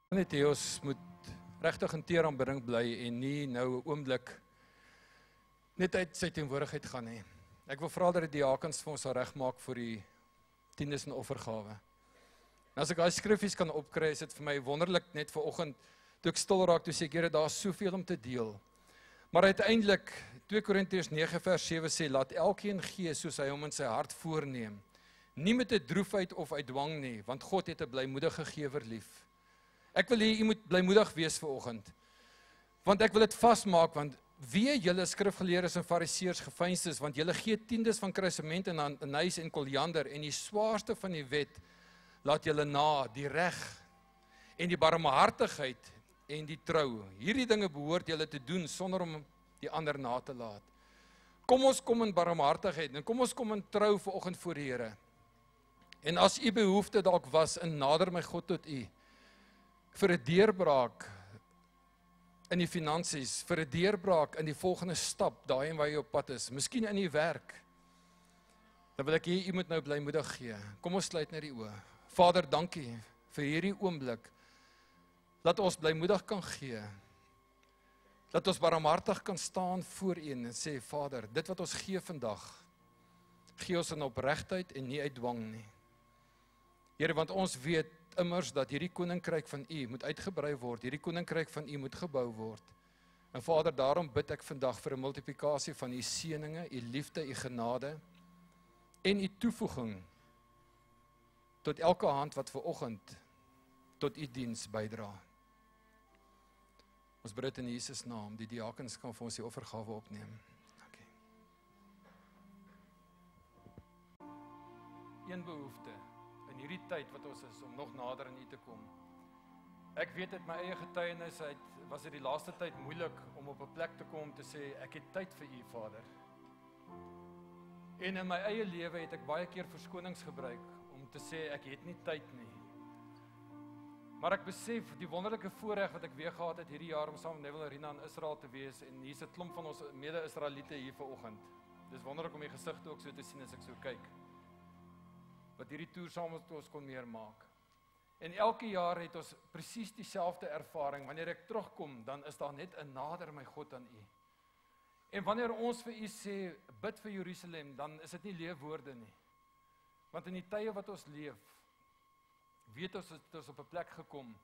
Net hê ons moet regtig in teeraanbidding bly en nie nou 'n oomblik net uit sy teenwoordigheid gaan nie. Ek wil vra dat die diakens vir ons sal regmaak vir die tiendes en offergawe. En as ek daai skriffies kan opkry, is dit vir my wonderlik net vanoggend toe ek stil raak, toe sê ek, Here, daar's soveel om te deel. Maar uiteindelik 2 Korintiërs 9 vers 7 sê, laat elkeen gee soos hy hom in sy hart voorneem. Nie met 'n droefheid of uit dwang nie, want God het 'n blymoedige gewer lief. Ek wil hê u moet blymoedig wees vanoggend. Want ek wil dit vasmaak, want wie julle skrifgeleerdes en fariseërs geveinstes, want julle gee tiendes van kruisement en anys en koljander en die swaarste van die wet laat julle na, die reg en die barmhartigheid en die trou. Hierdie dinge behoort julle te doen sonder om die ander na te laat. Kom ons kom in barmhartigheid en kom ons kom in trou vanoggend voor die Here. En as u behoefte dalk was, in nader my God tot u, vir 'n deurbraak in die finansies, vir 'n deurbraak in die volgende stap, daai en waar jy op pad is, miskien in die werk, dan wil ek hê u moet nou blymoedig gee. Kom ons sluit net die oë. Vader, dankie vir hierdie oomblik, dat ons blymoedig kan gee, dat ons barmhartig kan staan voor u en sê, Vader, dit wat ons gee vandag, gee ons in opregtheid en nie uit dwang nie. Here, want ons weet immers dat hierdie koninkryk van u moet uitgebrei word, hierdie koninkryk van u moet gebou word. En Vader, daarom bid ek vandag vir 'n multiplikasie van u seëninge, u liefde, u genade en u toevoeging tot elke hand wat vanoggend tot u diens bydra. Ons bid dit in Jesus naam. Die diakens kan vir ons die offergawe opneem. Dankie. Een behoefte in hierdie tyd wat ons is om nog nader aan u te kom. Ek weet uit my eie getuienis was dit die laaste tyd moeilik om op 'n plek te kom te sê ek het tyd vir u, Vader. En in my eie lewe het ek baie keer verskonings gebruik om te sê ek het nie tyd nie. Maar ek besef die wonderlike voorreg wat ek weer gehad het hierdie jaar om saam met Neville Arena in Israel te wees en hier's 'n klomp van ons mede-Israeliete hier vanoggend. Dis wonderlik om die gesigte ook so te sien as ek so kyk. Wat hierdie toer saam met ons kon meer maak. En elke jaar het ons presies dieselfde ervaring. Wanneer ek terugkom, dan is daar net 'n nader my God aan u. En wanneer ons vir u sê, bid vir Jerusalem, dan is dit nie leefwoorde nie. Want in die tye wat ons leef, weet ons het ons op 'n plek gekom,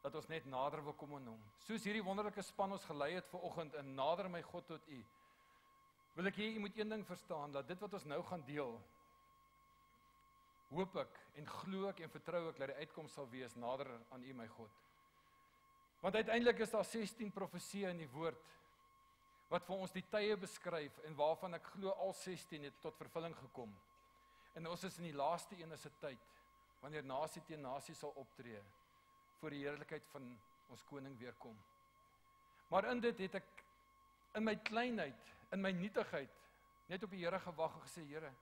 dat ons net nader wil kom aan hom. Soos hierdie wonderlike span ons gelei het vanoggend in nader my God tot u, wil ek hê u moet een ding verstaan, dat dit wat ons nou gaan deel, hoop ek en glo ek en vertrou ek dat die uitkoms sal wees nader aan u my God. Want uiteindelik is daar 16 profesieë in die woord, wat vir ons die tye beskryf en waarvan ek glo al 16 het tot vervulling gekom. En ons is in die laaste een is 'n tyd, wanneer nasie teen nasie sal optree, voor die heerlikheid van ons koning weer kom. Maar in dit het ek, in my kleinheid, in my nietigheid, net op die Here gewag en gesê, Here,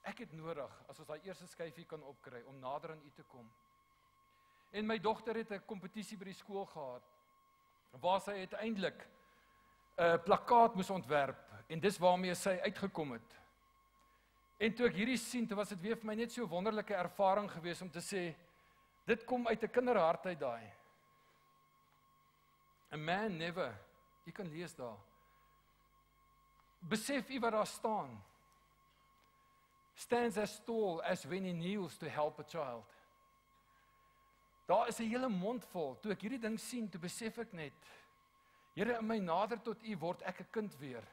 ek het nodig, as ons daai eerste skyfie kan opkry, om nader aan u te kom. En my dogter het 'n kompetisie by die skool gehad, waar sy uiteindelik 'n plakkaat moes ontwerp, en dis waarmee sy uitgekom het. En toe ek hierdie sien, toe was dit weer vir my net so 'n wonderlike ervaring geweest om te sê, dit kom uit 'n kinderhart uit daai. A man never, jy kan lees daar. Besef u wat daar staan. Stands as tall as when he kneels to help a child. Daar is 'n hele mond vol. Toe ek hierdie ding sien, toe besef ek net, Here, in my nader tot u word ek 'n kind weer.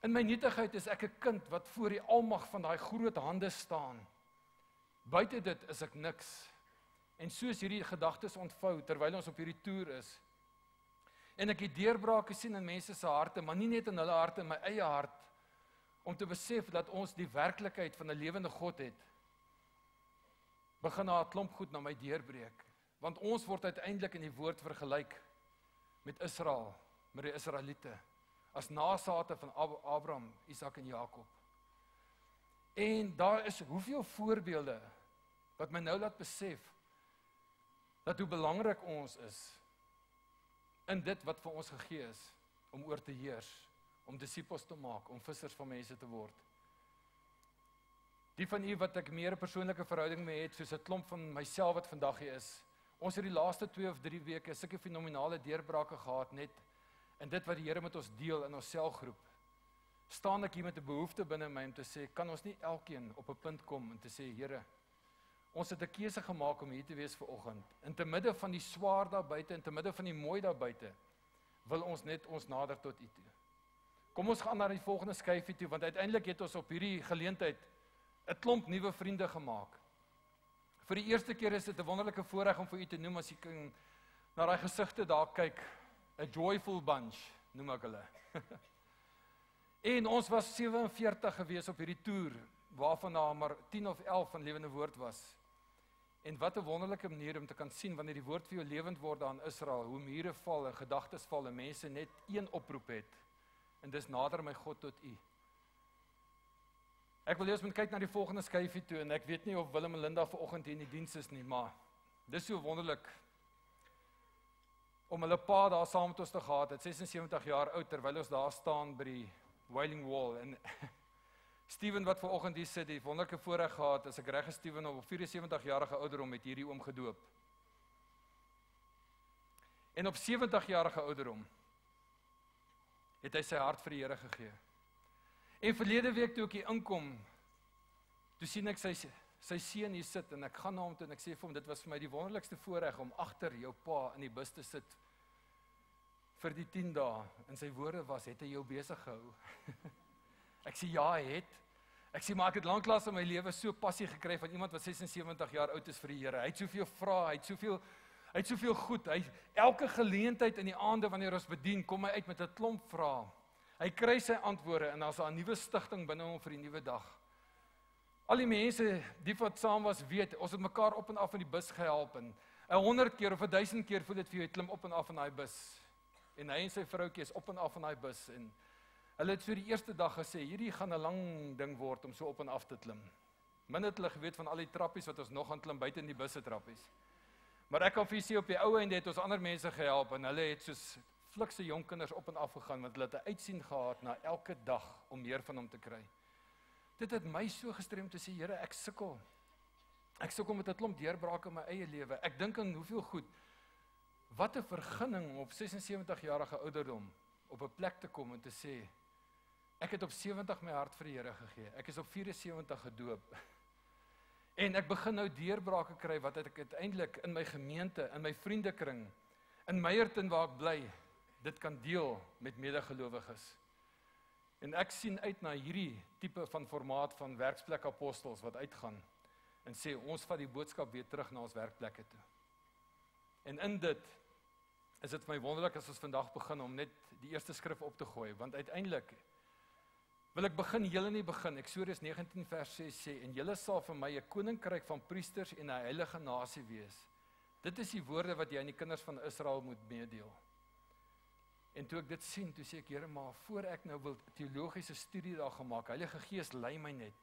In my nietigheid is ek 'n kind wat voor die almag van daai groot hande staan. Buite dit is ek niks. En soos hierdie gedagtes ontvou terwyl ons op hierdie toer is, en ek die deurbrake sien in mense se harte, maar nie net in hulle harte, in my eie hart, om te besef dat ons die werklikheid van 'n lewende God het, begin daar 'n klomp goed na my deurbreek. Want ons word uiteindelik in die woord vergelyk met Israel, met die Israeliete, as nasate van Abraham, Isak en Jakob. En daar is hoeveel voorbeelde wat my nou laat besef dat hoe belangrik ons is in dit wat vir ons gegee is om oor te heers, om disippels te maak, om vissers van mense te word. Die van u wat ek meer 'n persoonlike verhouding mee het, soos 'n klomp van myself wat vandag hier is, Ons het die laaste 2 of 3 weke sulke fenominale deurbrake gehad net in dit wat die Here met ons deel in ons selgroep. Staan ek hier met 'n behoefte binne my om te sê, kan ons nie elkeen op 'n punt kom en te sê, Here, ons het 'n keuse gemaak om hier te wees vanoggend. In te midde van die swaar daar buite, in te midde van die mooi daar buite, wil ons net ons nader tot U toe. Kom ons gaan na die volgende skyfie toe, want uiteindelik het ons op hierdie geleentheid 'n klomp nuwe vriende gemaak. Vir die eerste keer is dit 'n wonderlike voorreg om vir u te noem as jy kan na daai gesigte daar kyk. 'n Joyful bunch, noem ek hulle. En ons was 47 gewees op hierdie toer, waarvan daar maar 10 of 11 van lewende woord was. En wat 'n wonderlike manier om te kan sien wanneer die woord vir jou lewend word daar in Israel, hoe mure val en gedagtes val en mense net een oproep het. En dis nader my God tot u. Ek wil eers moet kyk na die volgende skyfie toe en ek weet nie of Willem en Linda vanoggend hier in die diens is nie, maar dis so wonderlik om hulle pa daar saam met ons te gehad het, 76 jaar oud, terwyl ons daar staan by die Wailing Wall. En Steven wat vanoggend hier sit, het wonderlike voorreg gehad, as ek reg is, Steven op 74-jarige ouderdom het hierdie oom gedoop. En op 70-jarige ouderdom het hy sy hart vir die Here gegee. En verlede week toe ek hier inkom, toe sien ek sy seun hier sit en ek gaan na hom toe en ek sê vir hom, dit was vir my die wonderlikste voorreg om agter jou pa in die bus te sit vir die 10 dae. En sy woorde was, het hy jou besig gehou? Ek sê ja, hy het. Ek sê maar ek het lanklaas in my lewe so passie gekry van iemand wat 76 jaar oud is vir die Here. Hy het soveel vrae, hy het soveel goed. Elke geleentheid in die aande wanneer ons bedien, kom hy uit met 'n klomp vrae. Hy kry sy antwoorde en daar's 'n nuwe stigting binne hom vir die nuwe dag. Al die mense, die wat saam was, weet, ons het mekaar op en af in die bus gehelp en 100 keer of 1000 keer voel dit vir jou, jy klim op en af in daai bus. En hy en sy vroutjie is op en af in daai bus en hulle het so die eerste dag gesê, hierdie gaan 'n lang ding word om so op en af te klim. Min het hulle geweet van al die trappies wat ons nog gaan klim buite in die busse trappies. Maar ek kan vir julle sê op die ou einde het ons ander mense gehelp en hulle het soos flikse jong kinders op en af gegaan want hulle het 'n uitsien gehad na elke dag om meer van hom te kry. Dit het my so gestrem te sê, Here, ek sukkel. Ek sukkel met 'n klomp deurbrake in my eie lewe. Ek dink aan hoeveel goed. Wat 'n vergunning om op 76-jarige ouderdom op 'n plek te kom en te sê, ek het op 70 my hart vir die Here gegee. Ek is op 74 gedoop. En ek begin nou deurbrake kry wat ek uiteindelik in my gemeente, in my vriendekring, in Meyerton waar ek bly, dit kan deel met medegelowiges. En ek sien uit na hierdie tipe van formaat van werksplek apostels wat uitgaan en sê ons vat die boodskap weer terug na ons werkplekke toe. En in dit is dit vir my wonderlik as ons vandag begin om net die eerste skrif op te gooi, want uiteindelik wil ek begin, julle nie begin. Eksodus 19 vers 6 sê, en julle sal vir my 'n koninkryk van priesters en 'n heilige nasie wees. Dit is die woorde wat jy aan die kinders van Israel moet meedeel. En toe ek dit sien, toe sê ek, Here, maar voor ek nou wil teologiese studie daar gemaak, Heilige Gees lei my net.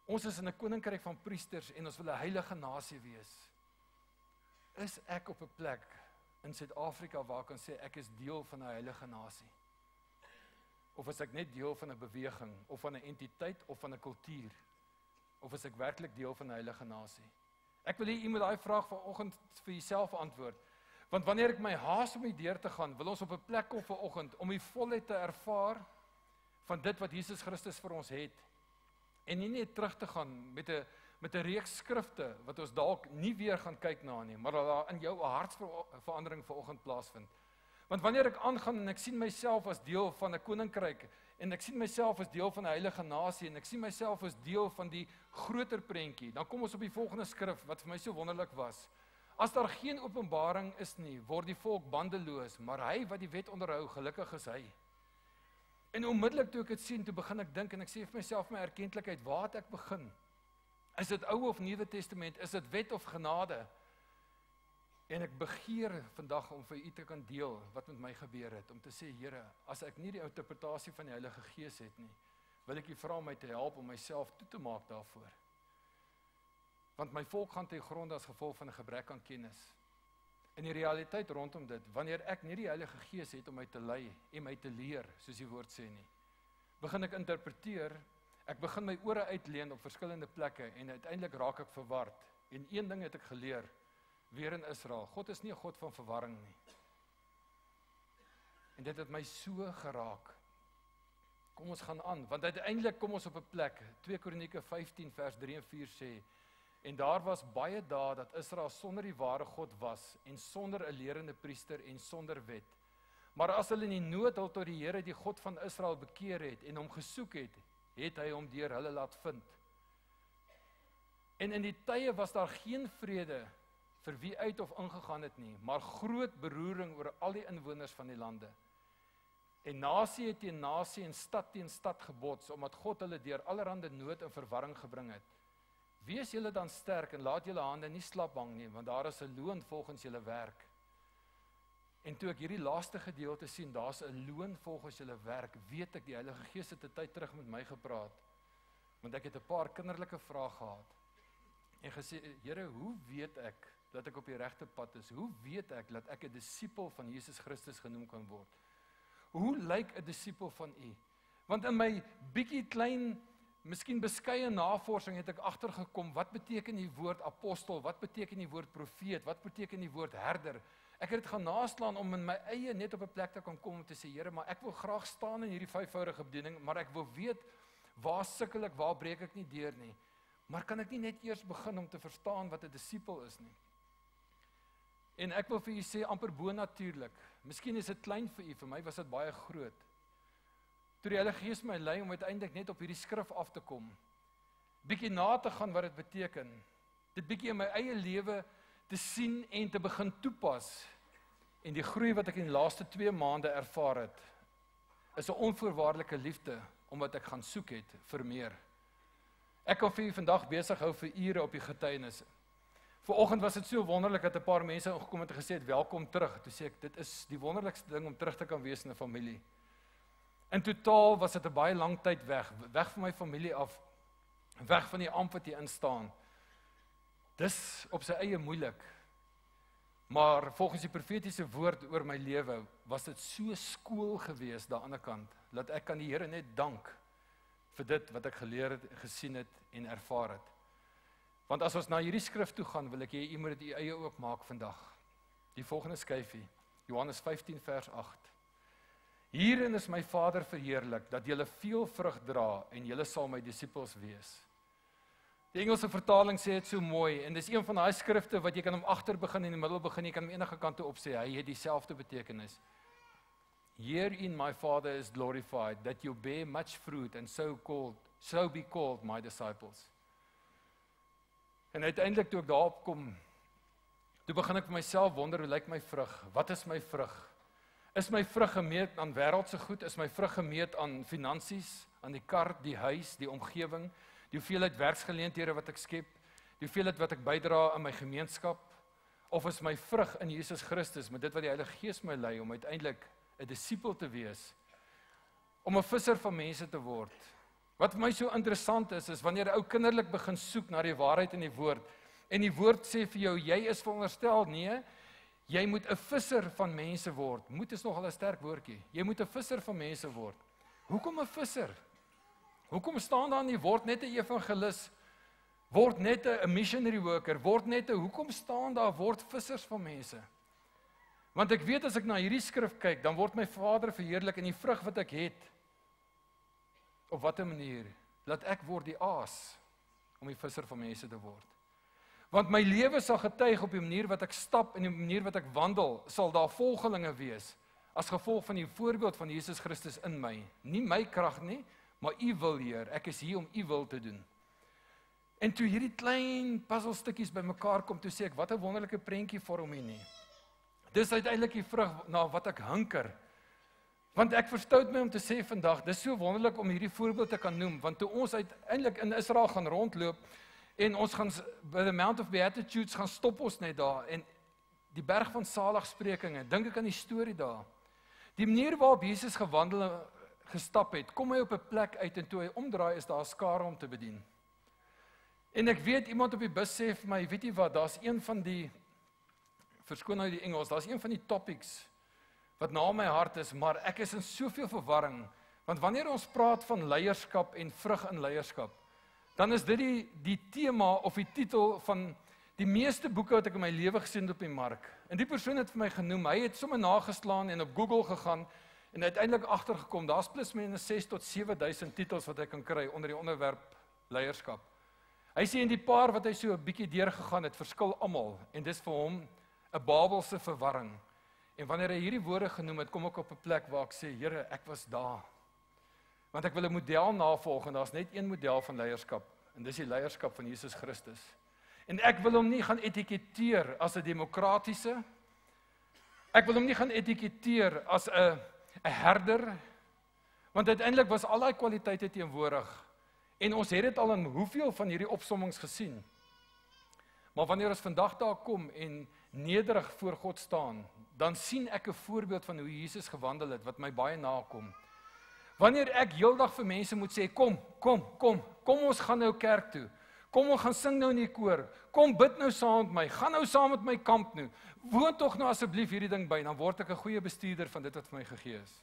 Ons is in 'n koninkryk van priesters en ons wil 'n heilige nasie wees. Is ek op 'n plek in Suid-Afrika waar ek kan sê ek is deel van 'n heilige nasie? Of is ek net deel van 'n beweging, of van 'n entiteit, of van 'n kultuur? Of is ek werklik deel van 'n heilige nasie? Ek wil hê u moet daai vraag vanoggend vir jouself antwoord. Want wanneer ek my haas om die deur te gaan, wil ons op 'n plek kom vanoggend om die volheid te ervaar van dit wat Jesus Christus vir ons het. En nie net terug te gaan met 'n reeks skrifte wat ons dalk nie weer gaan kyk na nie, maar dat daar in jou 'n hartsverandering vanoggend plaasvind. Want wanneer ek aangaan en ek sien myself as deel van 'n koninkryk en ek sien myself as deel van 'n heilige nasie en ek sien myself as deel van die groter prentjie, dan kom ons op die volgende skrif wat vir my so wonderlik was. As daar geen openbaring is nie, word die volk bandeloos, maar hy wat die wet onderhou, gelukkig is hy. En onmiddellik toe ek dit sien, toe begin ek dink en ek sê vir myself my erkenklikheid, waar het ek begin? Is dit Ou of Nuwe Testament? Is dit wet of genade? En ek begeer vandag om vir u te kan deel wat met my gebeur het, om te sê, Here, as ek nie die interpretasie van die Heilige Gees het nie, wil ek u vra om my te help om myself toe te maak daarvoor. Want my volk gaan ten gronde as gevolg van 'n gebrek aan kennis. En die realiteit rondom dit, wanneer ek nie die Heilige Gees het om my te lei en my te leer, soos die woord sê nie, begin ek interpreteer, ek begin my ore uitleen op verskillende plekke en uiteindelik raak ek verward. En een ding het ek geleer, weer in Israel. God is nie 'n God van verwarring nie. En dit het my so geraak. Kom ons gaan aan, want uiteindelik kom ons op 'n plek, 2 Kronieke 15 vers 3 en 4 sê, en daar was baie dae dat Israel sonder die ware God was, en sonder 'n lerende priester en sonder wet. Maar as hulle in die nood hul tot die Here, die God van Israel, bekeer het en hom gesoek het, het hy hom deur hulle laat vind. En in die tye was daar geen vrede vir wie uit of ingegaan het nie, maar groot beroering oor al die inwoners van die lande. En nasie het teen nasie en stad teen stad gebots, omdat God hulle deur allerhande nood en verwarring gebring het. Wees julle dan sterk en laat julle hande nie slap hang nie, want daar is 'n loon volgens julle werk. En toe ek hierdie laaste gedeelte sien, daar's 'n loon volgens julle werk, weet ek die Heilige Gees het 'n tyd terug met my gepraat, want ek het 'n paar kinderlike vrae gehad. En gesê, Here, hoe weet ek dat ek op die regte pad is? Hoe weet ek dat ek 'n disipel van Jesus Christus genoem kan word? Hoe lyk 'n disipel van U? Want in my bietjie klein, miskien beskeie navorsing het ek agtergekom, wat beteken die woord apostel? Wat beteken die woord profeet? Wat beteken die woord herder? Ek het dit gaan naslaan om in my eie net op 'n plek te kan kom om te sê, Here, maar ek wil graag staan in hierdie vyfvoudige bediening, maar ek wil weet, waar sukkel ek, waar breek ek nie deur nie? Maar kan ek nie net eers begin om te verstaan wat 'n disipel is nie? En ek wil vir u sê, amper bonatuurlik. Miskien is dit klein vir u, vir my was dit baie groot. Toe die Heilige Gees my lei om uiteindelik net op hierdie skrif af te kom, bietjie na te gaan wat dit beteken, dit bietjie in my eie lewe te sien en te begin toepas, en die groei wat ek in die laaste 2 maande ervaar het, is 'n onvoorwaardelike liefde, omdat ek gaan soek het vir meer. Ek kan vir u vandag besig hou vir ure op die getuienisse. Vanoggend was dit so wonderlik dat 'n paar mense ingekom het en gesê het, welkom terug. Toe sê ek, dit is die wonderlikste ding om terug te kan wees in 'n familie. In totaal was dit 'n baie lang tyd weg van my familie af, weg van die amp wat hier instaan. Dis op sy eie moeilik. Maar volgens die profetiese woord oor my lewe, was dit so skool gewees daan die ander kant, dat ek kan die Here net dank vir dit wat ek geleer het, gesien het en ervaar het. Want as ons na hierdie skrif toe gaan, wil ek hê u moet dit u eie ook maak vandag. Die volgende skyfie, Johannes 15 vers 8. Hierin is my Vader verheerlik, dat julle veel vrug dra en julle sal my disippels wees. Die Engelse vertaling sê dit so mooi, en dis een van daai skrifte wat jy kan hom agter begin en in die middel begin, jy kan hom enige kant toe opsê, hy het dieselfde betekenis. Herein my Father is glorified, that you bear much fruit and so be called my disciples. En uiteindelik toe ek daarop kom, toe begin ek vir myself wonder, hoe lyk my vrug? Wat is my vrug? Is my vrug gemeet aan wêreldse goed? Is my vrug gemeet aan finansies, aan die kar, die huis, die omgewing, die hoeveelheid werksgeleenthede wat ek skep, die hoeveelheid wat ek bydra aan my gemeenskap? Of is my vrug in Jesus Christus, met dit wat die Heilige Gees my lei, om uiteindelik 'n disipel te wees, om 'n visser van mense te word? Wat vir my so interessant is wanneer ou kinderlik begin soek na die waarheid in die woord, en die woord sê vir jou, jy is veronderstel, nee, jy moet 'n visser van mense word. Moet is nogal 'n sterk woordjie. Jy moet 'n visser van mense word. Hoekom 'n visser? Hoekom staan daar nie, word net 'n evangelis, word net 'n missionary worker, word net 'n, hoekom staan daar, word vissers van mense? Want ek weet as ek na hierdie skrif kyk, dan word my Vader verheerlik in die vrug wat ek het. Op watter manier? Laat ek word die aas om die visser van mense te word. Want my lewe sal getuig op die manier wat ek stap en die manier wat ek wandel, sal daar volgelinge wees, as gevolg van die voorbeeld van Jesus Christus in my. Nie my krag nie, maar u wil, Heer, ek is hier om u wil te doen. En toe hierdie klein puzzelstukkies bymekaar kom, toe sê ek, wat 'n wonderlike prentjie vorm hier nie. Dis uiteindelik die vrug na wat ek hunker. Want ek verstout my om te sê vandag, dis so wonderlik om hierdie voorbeeld te kan noem, want toe ons uiteindelik in Israel gaan rondloop, en ons gaan by the Mount of Beatitudes gaan stop ons net daar, en die berg van saligsprekinge, dink ek aan die storie daar. Die manier waarop Jesus gewandel en gestap het, kom hy op 'n plek uit, en toe hy omdraai, is daar 'n skare om te bedien. En ek weet, iemand op die bus sê vir my, weet jy wat, daar's een van die, verskoon nou die Engels, daar's een van die topics, wat na my hart is, maar ek is in soveel verwarring, want wanneer ons praat van leierskap en vrug in leierskap, dan is dit die tema of die titel van die meeste boeke wat ek in my lewe gesien het op die mark. En die persoon het vir my genoem, hy het sommer nageslaan en op Google gegaan en uiteindelik agtergekom, daar's plus minus 6 tot 7000 titels wat hy kan kry onder die onderwerp leierskap. Hy sê in die paar wat hy so 'n bietjie deurgegaan het, verskil almal en dis vir hom 'n Babelse verwarring. En wanneer hy hierdie woorde genoem het, kom ek op 'n plek waar ek sê, Here, ek was daar. Want ek wil 'n model navolg en daar's net een model van leierskap en dis die leierskap van Jesus Christus. En ek wil hom nie gaan etiketeer as 'n demokratiese. Ek wil hom nie gaan etiketeer as 'n herder, want uiteindelik was al daai kwaliteite teenwoordig. En ons het dit al in hoeveel van hierdie opsommings gesien. Maar wanneer ons vandag daar kom en nederig voor God staan, dan sien ek 'n voorbeeld van hoe Jesus gewandel het, wat my baie nakom. Wanneer ek heeldag vir mense moet sê, kom ons gaan nou kerk toe. Kom ons gaan sing nou in die koor. Kom bid nou saam met my. Gaan nou saam met my kamp nou. Woon tog nou asseblief hierdie ding by, dan word ek 'n goeie bestuurder van dit wat vir my gegee is.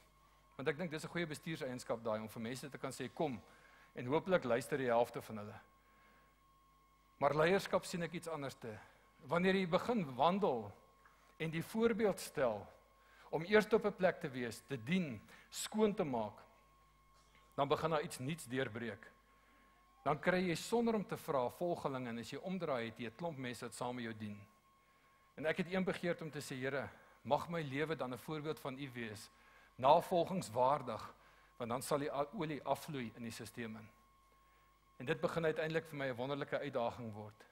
Want ek dink dis 'n goeie bestuurseienskap daai om vir mense te kan sê kom en hopelik luister die helfte van hulle. Maar leierskap sien ek iets anderste. Wanneer jy begin wandel en die voorbeeld stel om eers op 'n plek te wees, te dien, skoon te maak, dan begin daar iets nuuts deurbreek. Dan kry jy sonder om te vra volgelinge en as jy omdraai het jy 'n klomp mense wat saam met jou dien. En ek het een begeerte om te sê, Here, mag my lewe dan 'n voorbeeld van U wees, navolgingswaardig, want dan sal die olie afvloei in die stelsel in. En dit begin uiteindelik vir my 'n wonderlike uitdaging word.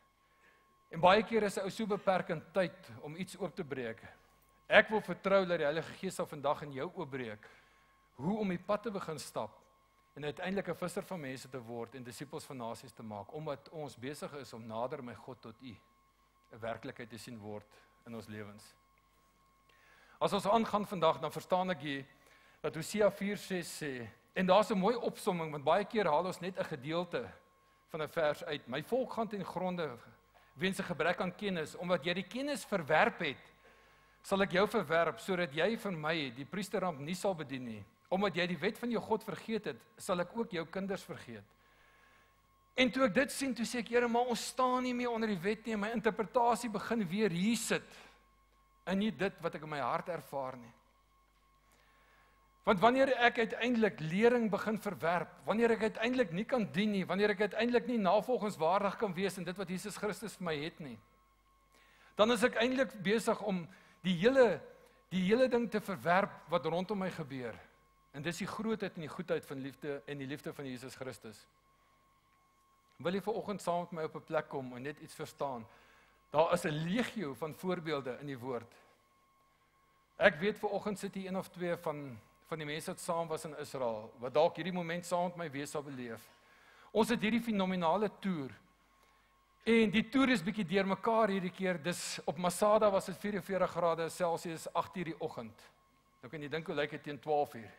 En baie keer is 'n ou so beperk in tyd om iets oop te breek. Ek wil vertrou dat die Heilige Gees sal vandag in jou oopbreek, hoe om die pad te begin stap, en uiteindelik 'n visser van mense te word en disippels van nasies te maak, omdat ons besig is om nader my God tot U 'n werklikheid te sien word in ons lewens. As ons aangaan vandag, dan verstaan ek hier dat Hosea 4:6 sê, en daar's 'n mooi opsomming, want baie keer haal ons net 'n gedeelte van 'n vers uit. My volk gaan ten gronde weens 'n gebrek aan kennis, omdat jy die kennis verwerp het, sal ek jou verwerp, sodat jy vir my die priesteramp nie sal bedien nie. Omdat jy die wet van jou God vergeet het, sal ek ook jou kinders vergeet. En toe ek dit sien, toe sê ek, Here, maar ons staan nie meer onder die wet nie, en my interpretasie begin weer hier sit, en nie dit wat ek in my hart ervaar nie. Want wanneer ek uiteindelik lering begin verwerp, wanneer ek uiteindelik nie kan dien nie, wanneer ek uiteindelik nie navolgingswaardig kan wees in dit wat Jesus Christus vir my het nie, dan is ek eintlik besig om die hele ding te verwerp wat rondom my gebeur. En dis die grootheid en die goedheid van liefde en die liefde van Jesus Christus. Wil jy vanoggend saam met my op 'n plek kom en net iets verstaan? Daar is 'n legio van voorbeelde in die woord. Ek weet vanoggend sit hier een of twee van die mense wat saam was in Israel, wat dalk hierdie moment saam met my wees sal beleef. Ons het hierdie fenominale toer. En die toer is bietjie deurmekaar hierdie keer. Dis op Masada was dit 44 grade Celsius 8:00 die oggend. Nou kan jy dink hoe lyk dit teen 12:00.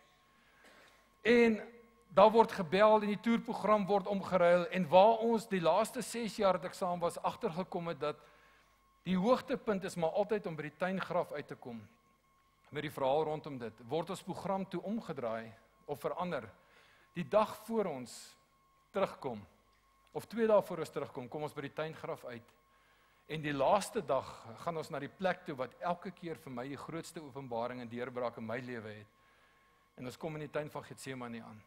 En daar word gebel en die toerprogram word omgeruil, en waar ons die laaste 6 jaar dat ek saam was agtergekom het dat die hoogtepunt is maar altyd om by die tuingraf uit te kom. Met die verhaal rondom dit, word ons program toe omgedraai of verander. Die dag voor ons terugkom, of 2 dae voor ons terugkom, kom ons by die tuingraf uit. En die laaste dag gaan ons na die plek toe wat elke keer vir my die grootste openbaring en deurbraak in my lewe het. En ons kom in die tuin van Getsemane aan.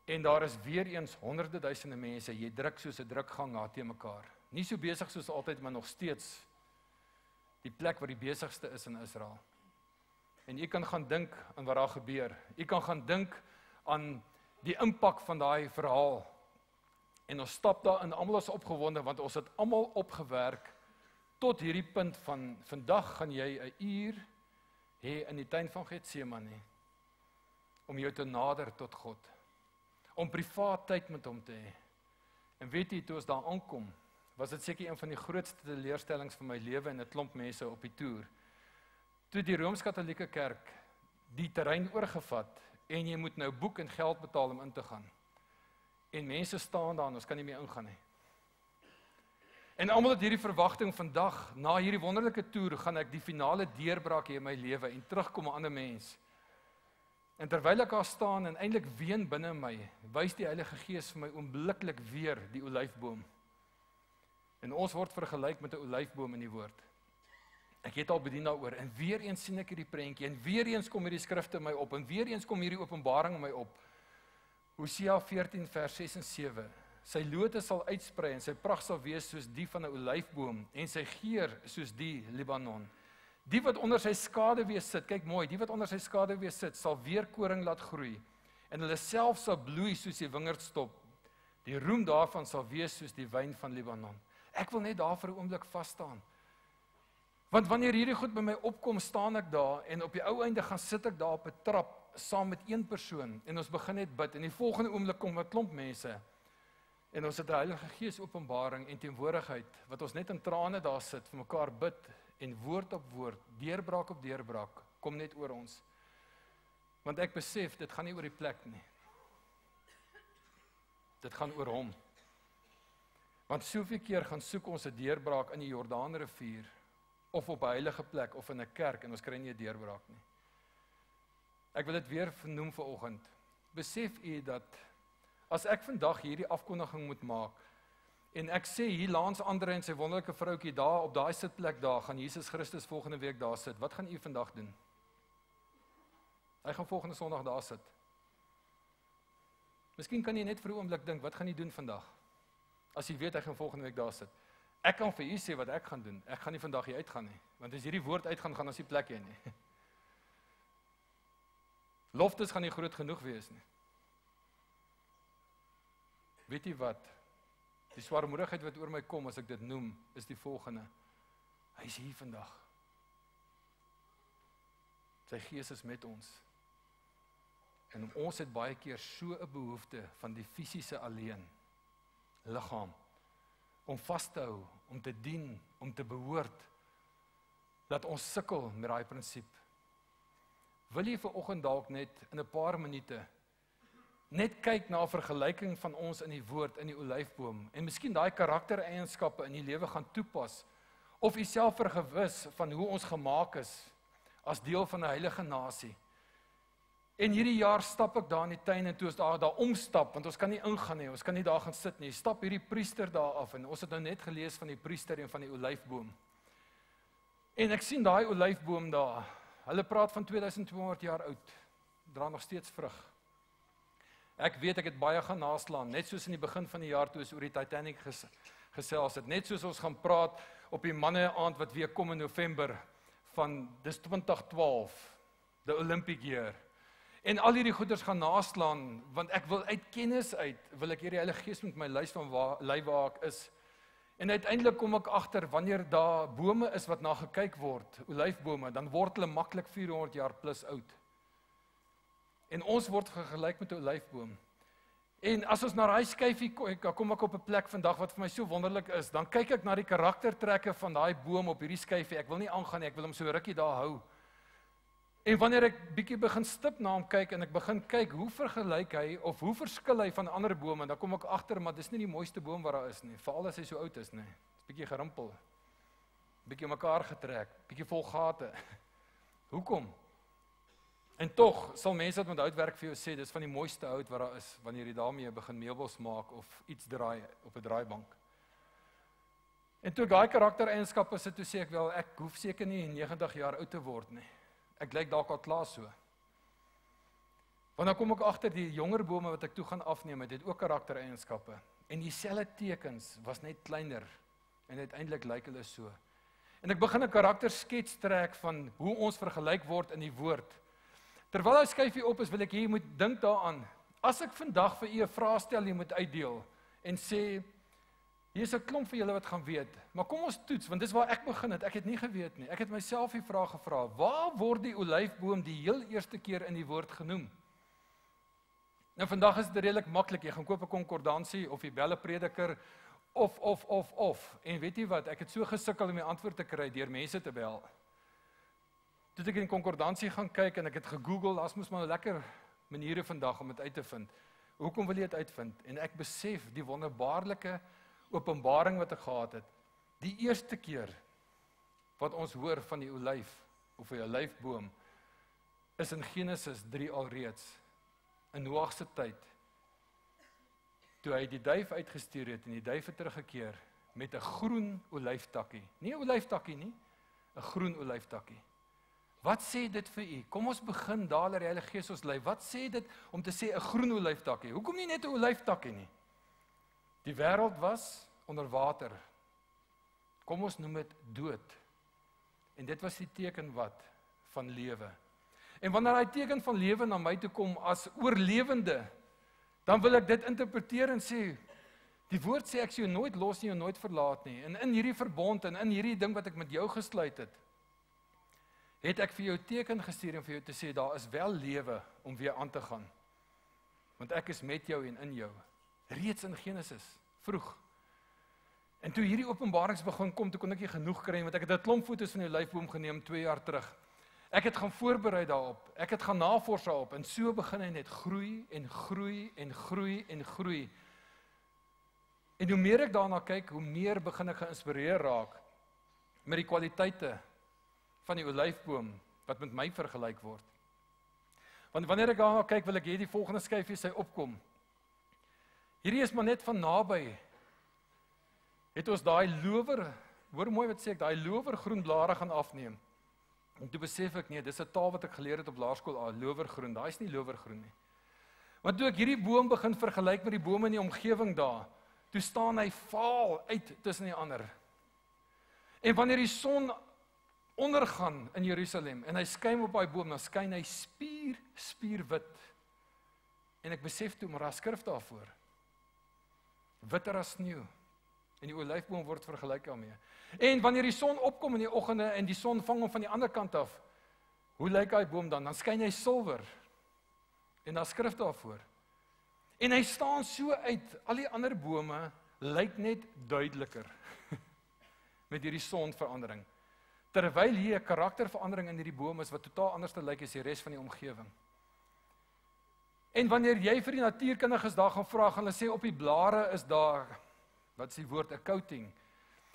En daar is weer eens honderde duisende mense, jy druk soos 'n drukgang na te mekaar. Nie so besig soos altyd, maar nog steeds die plek waar die besigste is in Israel. En jy kan gaan dink aan wat daar gebeur. Jy kan gaan dink aan die impak van daai verhaal. En ons stap daar in, almal is opgewonde, want ons het almal opgewerk tot hierdie punt van, vandag gaan jy 'n uur hê in die tuin van Getsemane, om jou te nader tot God, om privaat tyd met hom te hê. En weet jy, toe ons daar aankom, was dit seker een van die grootste teleurstellings van my lewe en 'n klomp mense op die toer. Toe die Rooms-Katolieke Kerk die terrein oorgevat, en jy moet nou boek en geld betaal om in te gaan. En mense staan daar en ons kan nie meer ingaan nie. En almal het hierdie verwagting, vandag, na hierdie wonderlike toer, gaan ek die finale deurbraak in my lewe en terugkom 'n ander mens. En terwyl ek daar staan en eintlik ween binne my, wys die Heilige Gees vir my oombliklik weer die olyfboom. En ons word vergelyk met 'n olyfboom in die woord. Ek het al bedien daaroor, en weer eens sien ek hierdie prentjie, en weer eens kom hierdie skrifte in my op, en weer eens kom hierdie openbaring in my op. Hosea 14 vers 6 en 7. Sy lote sal uitsprei en sy pragt sal wees soos die van 'n olyfboom en sy geur soos die Libanon. Die wat onder sy skaduwee sit, kyk mooi, die wat onder sy skaduwee sit, sal weer koring laat groei en hulle self sal bloei soos die wingerdstop. Die roem daarvan sal wees soos die wyn van Libanon. Ek wil net daar vir 'n oomblik vas staan. Want wanneer hierdie goed by my opkom, staan ek daar en op die ou einde gaan sit ek daar op 'n trap saam met een persoon en ons begin net bid en die volgende oomblik kom 'n klomp mense en ons het 'n Heilige Gees openbaring en teenwoordigheid wat ons net in trane daar sit vir mekaar bid en woord op woord, deurbraak op deurbraak kom net oor ons. Want ek besef dit gaan nie oor die plek nie. Dit gaan oor hom. Want soveel keer gaan soek ons 'n deurbraak in die Jordaanrivier of op 'n heilige plek of in 'n kerk en ons kry nie 'n deurbraak nie. Ek wil dit weer vernoem vanoggend. Besef u dat as ek vandag hierdie afkondiging moet maak en ek sê hier Lans Andre en sy wonderlike vroutjie daar op daai sitplek daar gaan Jesus Christus volgende week daar sit. Wat gaan u vandag doen? Hy gaan volgende Sondag daar sit. Miskien kan jy net vir 'n oomblik dink, wat gaan jy doen vandag? As jy weet hy gaan volgende week daar sit. Ek kan vir u sê wat ek gaan doen. Ek gaan nie vandag hier uitgaan nie, want as hierdie woord uitgaan, gaan ons nie plek hê nie. Loftes gaan nie groot genoeg wees nie. Weet jy wat? Die swaarmoedigheid wat oor my kom as ek dit noem, is die volgende. Hy is hier vandag. Sy Gees is met ons. En ons het baie keer so 'n behoefte van die fisiese alleen, liggaam, om vas te hou, om te dien, om te behoort, dat ons sukkel met daai prinsip. Wil jy vanoggend dalk net in 'n paar minute net kyk na 'n vergelyking van ons in die woord in die olyfboom en miskien daai karaktereienskappe in die lewe gaan toepas of jouself vergewis van hoe ons gemaak is as deel van 'n heilige nasie. En hierdie jaar stap ek daar in die tuin en toe ons daar omstap, want ons kan nie ingaan nie, ons kan nie daar gaan sit nie. Stap hierdie priester daar af en ons het nou net gelees van die priester en van die olyfboom. En ek sien daai olyfboom daar. Hulle praat van 2200 jaar oud. Dra nog steeds vrug. Ek weet ek het baie gaan naslaan, net soos in die begin van die jaar toe ons oor die Titanic gesels het, net soos ons gaan praat op die manne aand wat weer kom in November van dis 2012, the Olympic year. En al hierdie goeders gaan naslaan, want ek wil uit kennis uit, wil ek hierdie Heilige Gees met my lys van waar ek is. En uiteindelik kom ek agter, wanneer daar bome is wat na gekyk word, olyfbome, dan word hulle maklik 400 jaar plus oud. En ons word vergelyk met 'n olyfboom. En as ons na daai skyfie kom ek op 'n plek vandag wat vir my so wonderlik is, dan kyk ek na die karaktertrekke van daai boom op hierdie skyfie. Ek wil nie aangaan nie, ek wil hom so rukkie daar hou. En wanneer ek bietjie begin stip na hom kyk en ek begin kyk hoe vergelyk hy of hoe verskil hy van ander bome, dan kom ek agter maar dis nie die mooiste boom wat daar is nie, veral as hy so oud is nie. Dit's bietjie gerimpel. Bietjie mekaar getrek, bietjie vol gate. Hoekom? En tog sal mense wat met houtwerk vir jou sê dis van die mooiste hout wat daar is wanneer jy daarmee begin meubels maak of iets draai op 'n draaibank. En toe daai karaktereienskappe sit, toe sê ek wel ek hoef seker nie 90 jaar oud te word nie. Ek lyk dalk al klaar so. Want dan kom ek agter die jonger bome wat ek toe gaan afneem, het ook karaktereienskappe. En dieselfde tekens was net kleiner en uiteindelik lyk hulle so. En ek begin 'n karakterskets trek van hoe ons vergelyk word in die woord. Terwyl hy skyfie op is, wil ek hier moet dink daaraan. As ek vandag vir u 'n vraag stel, jy moet uitdeel en sê hier is 'n klomp vir julle wat gaan weet, maar kom ons toets, want dis waar ek begin het. Ek het nie geweet nie. Ek het myself die vraag gevra: waar word die olyfboom die heel eerste keer in die woord genoem? Nou vandag is dit redelik maklik. Jy gaan koop 'n konkordansie of jy bel 'n prediker of en weet jy wat? Ek het so gesukkel om die antwoord te kry deur mense te bel. Toe ek in die konkordansie gaan kyk en ek het gegoogel, daar's mos maar lekker maniere vandag om dit uit te vind. Hoekom wil jy dit uitvind? En ek besef die wonderbaarlike openbaring wat ek gehad het. Die eerste keer wat ons hoor van die olyf of die olyfboom is in Genesis 3 alreeds. In Noag se tyd. Toe hy die duif uitgestuur het en die duif het teruggekeer met 'n groen olyftakkie. Nie 'n olyftakkie nie, 'n groen olyftakkie. Wat sê dit vir u? Kom ons begin daar dat die Heilige Gees ons lei. Wat sê dit om te sê 'n groen olyftakkie? Hoekom nie net 'n olyftakkie nie? Die wêreld was onder water. Kom ons noem dit dood. En dit was die teken wat? Van lewe. En wanneer daai teken van lewe na my toe kom as oorlewende, dan wil ek dit interpreteer en sê, die woord sê ek sal jou nooit los nie, jou nooit verlaat nie. En in hierdie verbond en in hierdie ding wat ek met jou gesluit het ek vir jou teken gestuur en vir jou te sê, daar is wel lewe om weer aan te gaan. Want ek is met jou en in jou. Reeds in Genesis, vroeg. En toe hierdie openbarings begin kom, toe kon ek nie genoeg kry, want ek het 'n klomp foto's van die olyfboom geneem 2 jaar terug. Ek het gaan voorberei daarop, ek het gaan navors daarop, en so begin hy net groei en groei en groei en groei. En hoe meer ek daarna kyk, hoe meer begin ek geïnspireer raak met die kwaliteite van die olyfboom wat met my vergelyk word. Want wanneer ek daarna kyk, wil ek hê die volgende skyfie sy opkom. Hierdie is maar net van naby. Het ons daai lower, hoor mooi wat sê ek, daai lowergroen blare gaan afneem. En toe besef ek, nee, dis 'n taal wat ek geleer het op laerskool, lowergroen, daai is nie lowergroen nie. Want toe ek hierdie boom begin vergelyk met die bome in die omgewing daar, toe staan hy vaal uit tussen die ander. En wanneer die son ondergaan in Jerusalem, en hy skyn op daai boom, dan skyn hy spierwit. En ek besef toe, maar daar skrif daarvoor. Witter as sneeu. En die olyfboom word vergelyk daarmee. En wanneer die son opkom in die oggende, en die son vang hom van die ander kant af, hoe lyk daai boom dan? Dan skyn hy silwer. En daar skrif daarvoor. En hy staan so uit, al die ander bome lyk net duideliker met hierdie sonverandering. Terwyl hier 'n karakterverandering in hierdie boom is wat totaal anders te lyk as die res van die omgewing. En wanneer jy vir die natuurkundiges daar gaan vra, gaan hulle sê op die blare is daar, wat is die woord, 'n coating.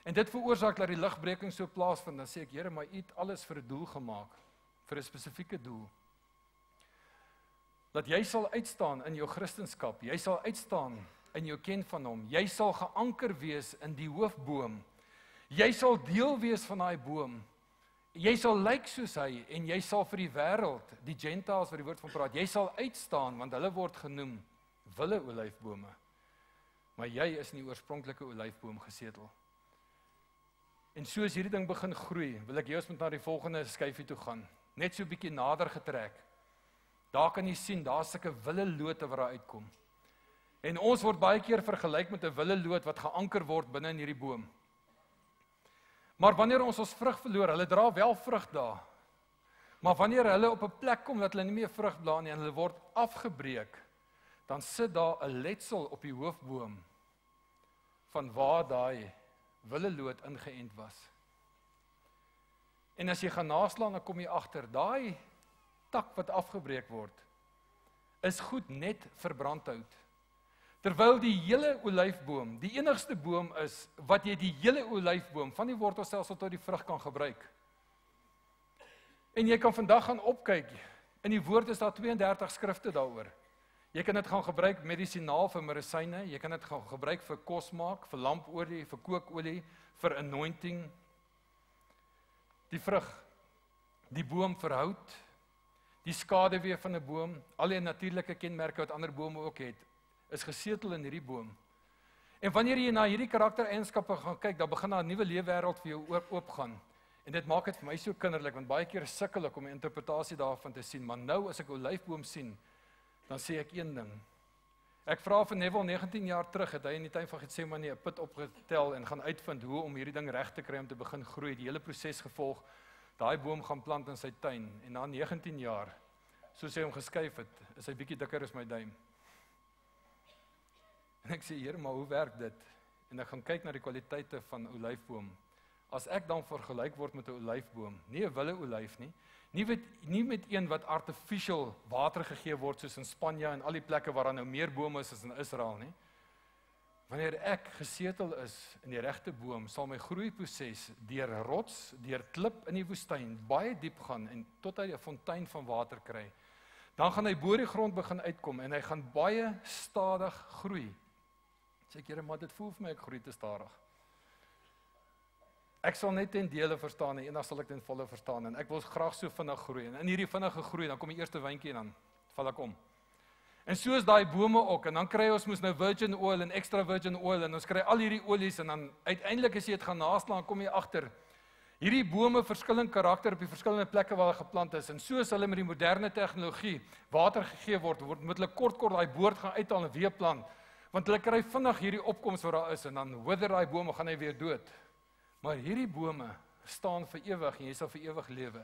En dit veroorsaak dat die ligbreking so plaasvind. Dan sê ek, Here, maar U het alles vir 'n doel gemaak, vir 'n spesifieke doel. Dat jy sal uitstaan in jou Christendom, jy sal uitstaan in jou ken van hom, jy sal geanker wees in die hoofboom, jy sal deel wees van daai boom, jy sal lyk soos hy, en jy sal vir die wêreld, die Gentiles wat die woord van praat, jy sal uitstaan, want hulle word genoem wille olyfbome, maar jy is in die oorspronklike olyfboom gesetel. En soos hierdie ding begin groei, wil ek eers met na die volgende skyfie toe gaan, net so 'n bietjie nader getrek. Daar kan jy sien, daar is sulke wille lote wat daar uitkom. En ons word baie keer vergelyk met 'n wille loot wat geanker word binne in hierdie boom. Maar wanneer ons vrug verloor, hulle dra wel vrug daar. Maar wanneer hulle op 'n plek kom dat hulle nie meer vrug dra nie en hulle word afgebreek, dan sit daar 'n letsel op die hoofboom van waar daai wille loot ingeënt was. En as jy gaan naslaan, dan kom jy agter, daai tak wat afgebreek word, is goed net vir brandhout. Terwyl die hele olyfboom, die enigste boom is, wat jy die hele olyfboom, van die wortelstelsel tot die vrug kan gebruik. En jy kan vandag gaan opkyk, in die woord is daar 32 skrifte daaroor. Jy kan dit gaan gebruik medisinaal vir medisyne, jy kan dit gaan gebruik vir kos maak, vir lampolie, vir kookolie, vir anointing. Die vrug, die boom vir hout, die skaduwee van 'n boom, al die natuurlike kenmerke wat ander bome ook het, is gesetel in hierdie boom. En wanneer jy na hierdie karaktereienskappe gaan kyk, dan begin daar 'n nuwe leefwêreld vir jou oopgaan. En dit maak dit vir my so kinderlik, want baie keer sukkel ek om 'n interpretasie daarvan te sien, maar nou as ek 'n olyfboom sien, dan sê ek een ding. Ek vra vir Neville 19 jaar terug, het hy in die tuin van Getsemane 'n put opgetel en gaan uitvind hoe om hierdie ding reg te kry om te begin groei, die hele proses gevolg, daai boom gaan plant in sy tuin, en na 19 jaar, soos hy hom geskuif het, is hy bietjie dikker as my duim. En ek sê, Here, maar hoe werk dit? En ek gaan kyk na die kwaliteite van 'n olyfboom. As ek dan vergelyk word met 'n olyfboom, nie 'n wille olyf nie, nie met een wat artificial water gegee word soos in Spanje en al die plekke waar daar nou meer bome is as in Israel nie. Wanneer ek gesetel is in die regte boom, sal my groeiproses deur rots, deur klip in die woestyn baie diep gaan en tot hy 'n fontein van water kry. Dan gaan hy bo die grond begin uitkom en hy gaan baie stadig groei. Sê ek, Here, maar dit voel vir my ek groei te stadig. Ek sal net ten dele verstaan en eendag sal ek ten volle verstaan en ek wil graag so vinnig groei. En in hierdie vinnige groei, dan kom die eerste wyntjie en dan val ek om. En so is daai bome ook en dan kry ons mos nou virgin oil en extra virgin oil en ons kry al hierdie olies en dan uiteindelik as jy dit gaan naslaan, kom jy agter hierdie bome verskillende karakter op die verskillende plekke waar hulle geplant is en soos hulle met die moderne tegnologie water gegee word moet hulle kort daai boord gaan uithaal en weer plant. Want hulle kry vinnig hierdie opkoms wat daar is en dan wither daai bome gaan hy weer dood. Maar hierdie bome staan vir ewig en jy sal vir ewig lewe.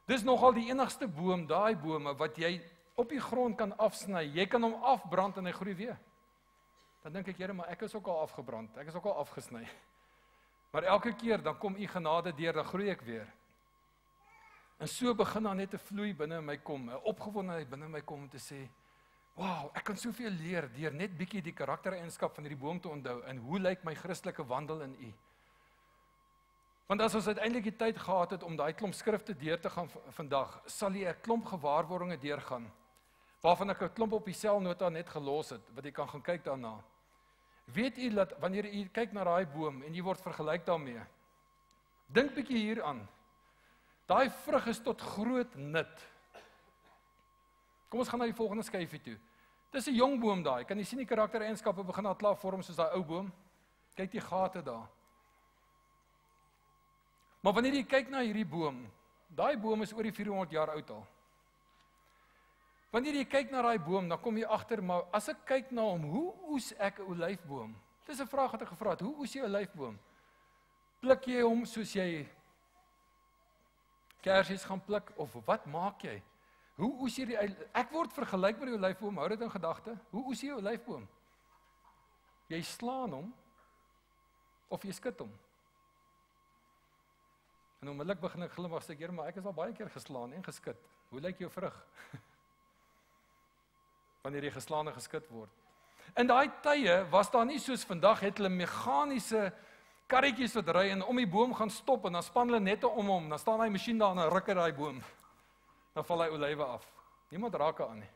Dis nogal die enigste boom, daai bome wat jy op die grond kan afsny. Jy kan hom afbrand en hy groei weer. Dan dink ek, Here, maar ek is ook al afgebrand. Ek is ook al afgesny. Maar elke keer dan kom u genade deur, dan groei ek weer. En so begin dan net 'n vloei binne in my kom, 'n opgewondenheid binne in my kom om te sê, wow, ek kan soveel leer deur net bietjie die karaktereienskap van hierdie boom te onthou en hoe lyk my Christelike wandel in u? Want as ons uiteindelik die tyd gehad het om daai klomp skrifte deur te gaan vandag, sal jy 'n klomp gewaarwordinge deurgaan, waarvan ek 'n klomp op die selnota net gelos het, wat jy kan gaan kyk daarna. Weet u dat wanneer u kyk na daai boom en jy word vergelyk daarmee, dink bietjie hieraan. Daai vrug is tot groot nut. Kom ons gaan na die volgende skyfie toe. Dis 'n jong boom daai. Kan jy sien die karaktereienskappe begin al klaar vorm soos daai ou boom? Kyk die gate daar. Maar wanneer jy kyk na hierdie boom, daai boom is oor die 400 jaar oud al. Wanneer jy kyk na daai boom, dan kom jy agter, maar as ek kyk na hom, hoe oes ek 'n olyfboom? Dis 'n vraag wat ek gevra het. Hoe oes jy 'n olyfboom? Pluk jy hom soos jy kersies gaan pluk of wat maak jy? Hoe oes jy ek word vergelyk met die olyfboom, hou dit in gedagte. Hoe oes jy 'n olyfboom? Jy slaan hom of jy skud hom. En onmiddellik begin ek glimlag, sê Here, maar ek is al baie keer geslaan en geskit. Hoe lyk jou vrug? Wanneer jy geslaan en geskit word. In daai tye was daar nie soos vandag het hulle meganiese karretjies wat ry en om die boom gaan stop en dan span hulle nette om hom, dan staan daai masjien daar en dan ruk hy daai boom. Dan val hy olywe af. Niemand raak aan nie.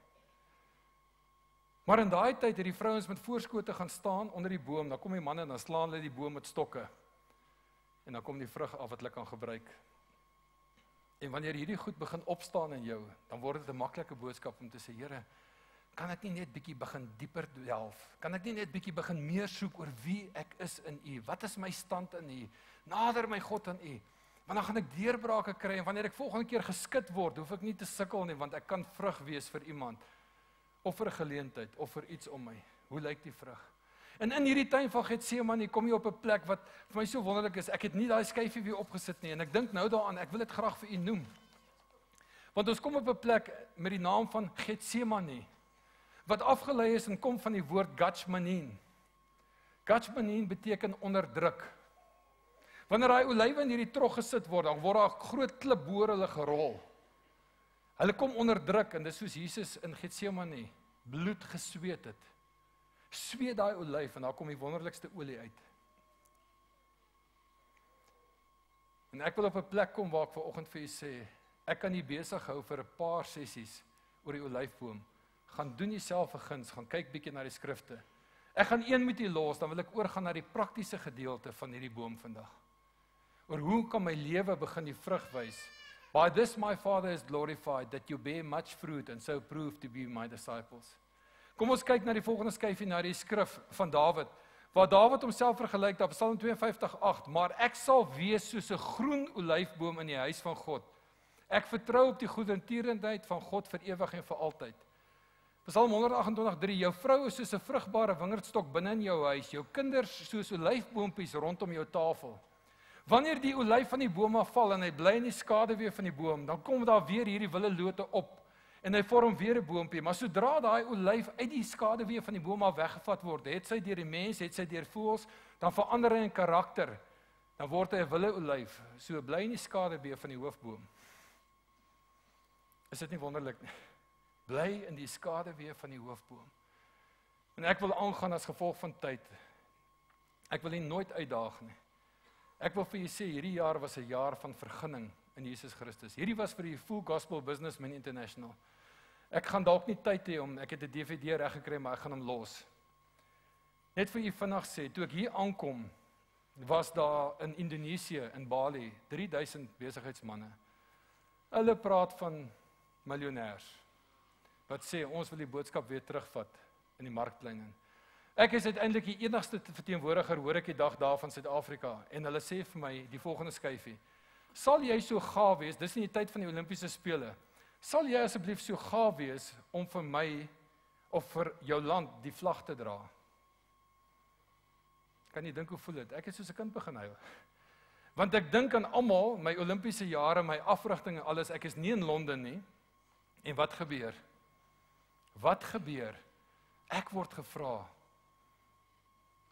Maar in daai tyd het die vrouens met voorskote gaan staan onder die boom, dan kom die manne en dan slaan hulle die boom met stokke. En dan kom die vrug af wat hulle kan gebruik. En wanneer hierdie goed begin opstaan in jou, dan word dit 'n maklike boodskap om te sê, Here, kan ek nie net bietjie begin dieper delf? Kan ek nie net bietjie begin meer soek oor wie ek is in U? Wat is my stand in U? Nader my God aan U. Want dan gaan ek deurbrake kry en wanneer ek volgende keer geskit word, hoef ek nie te sukkel nie, want ek kan vrug wees vir iemand of vir 'n geleentheid of vir iets om my. Hoe lyk die vrug? En in hierdie tuin van Getsemane kom jy op 'n plek wat vir my so wonderlik is. Ek het nie daai skyfie weer opgesit nie en ek dink nou daaraan, ek wil dit graag vir u noem. Want ons kom op 'n plek met die naam van Getsemane wat afgelei is en kom van die woord Gatchmanin. Gatchmanin beteken onderdruk. Wanneer daai olywe in hierdie trog gesit word, dan word daar 'n groot klip bo hulle gerol. Hulle kom onderdruk en dis soos Jesus in Getsemane bloed gesweet het. Sweet daai olyf en daar kom die wonderlikste olie uit. En ek wil op 'n plek kom waar ek vanoggend vir u sê, ek kan nie besig hou vir 'n paar sessies oor die olyfboom. Gaan doen jouself 'n guns, gaan kyk bietjie na die skrifte. Ek gaan een met u los, dan wil ek oorgaan na die praktiese gedeelte van hierdie boom vandag. Oor hoe kan my lewe begin die vrug wys? By this my Father is glorified, that you bear much fruit and so prove to be my disciples. Kom ons kyk na die volgende skyfie, na die skrif van Dawid, waar Dawid homself vergelyk op Psalm 52:8, maar ek sal wees soos 'n groen olyfboom in die huis van God. Ek vertrou op die goedertierenheid van God vir ewig en vir altyd. Psalm 128:3, jou vrou is soos 'n vrugbare wingerdstok binne in jou huis, jou kinders soos olyfboompies rondom jou tafel. Wanneer die olyf van die boom afval en hy bly in die skaduwee van die boom, dan kom daar weer hierdie wille lote op. En hy vorm weer 'n boompie, maar sodra daai olyf uit die skaduwee van die boom af weggevat word, het sy deur die mens, het sy deur voëls, dan verander hy in karakter. Dan word hy 'n wille olyf, so bly in die skaduwee van die hoofboom. Is dit nie wonderlik nie? Bly in die skaduwee van die hoofboom. En ek wil aangaan as gevolg van tyd. Ek wil nie nooit uitdaag nie. Ek wil vir julle sê, hierdie jaar was 'n jaar van vergunning in Jesus Christus. Hierdie was vir die Full Gospel Businessman International. Ek gaan dalk nie tyd hê om, ek het 'n DVD reg gekry, maar ek gaan hom los. Net vir u vinnig sê, toe ek hier aankom, was daar in Indonesië, in Bali, 3000 besigheidsmanne. Hulle praat van miljonêers, wat sê, ons wil die boodskap weer terugvat in die markplein in. Ek is uiteindelik die enigste verteenwoordiger, hoor ek die dag daar van Suid-Afrika, en hulle sê vir my, die volgende skyfie, sal jy so gaaf wees, dis in die tyd van die Olimpiese spele, sal jy asseblief so gaaf wees, om vir my, of vir jou land, die vlag te dra? Kan jy dink hoe voel dit? Ek het soos 'n kind begin huil. Want ek dink aan almal, my Olimpiese jare, my afrigting en alles, ek is nie in Londen nie, en wat gebeur? Wat gebeur? Ek word gevra,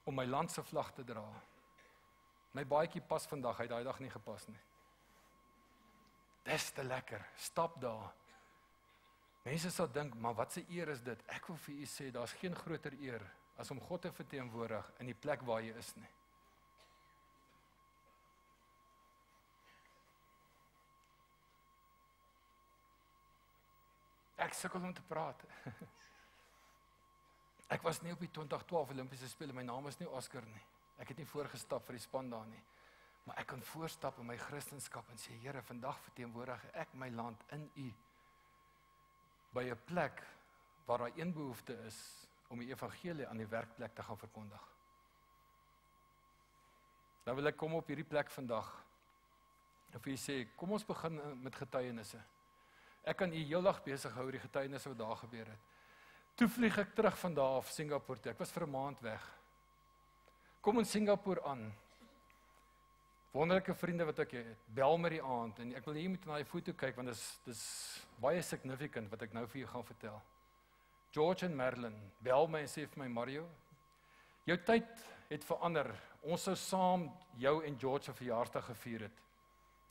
om my land se vlag te dra. My baadjie pas vandag, hy het daai dag nie gepas nie. Dis te lekker, stap daar. Mense sal dink, maar wat 'n eer is dit? Ek wil vir u sê, daar's geen groter eer as om God te verteenwoordig in die plek waar jy is nie. Ek sukkel om te praat. Ek was nie op die 2012 Olimpiese spele, my naam is nie Oscar nie. Ek het nie voorgestap vir die span daar nie. Maar ek kan voorstap in my Christendom en sê, Here, vandag verteenwoordig ek my land in u, by 'n plek waar daar een behoefte is, om die evangelie aan die werkplek te gaan verkondig. Nou wil ek kom op hierdie plek vandag, en vir u sê, kom ons begin met getuienisse. Ek kan u heeldag besig hou oor die getuienisse wat daar gebeur het. Toe vlieg ek terug van daar af Singapore toe, ek was vir 'n maand weg. Kom in Singapore aan, wonderlike vriende wat ek het, bel my die aand, en ek wil hier met na die foto kyk, want dis baie significant wat ek nou vir jou gaan vertel. George en Marilyn bel my en sê vir my, Mario, jou tyd het verander, ons sou saam jou en George se verjaarsdag gevier het,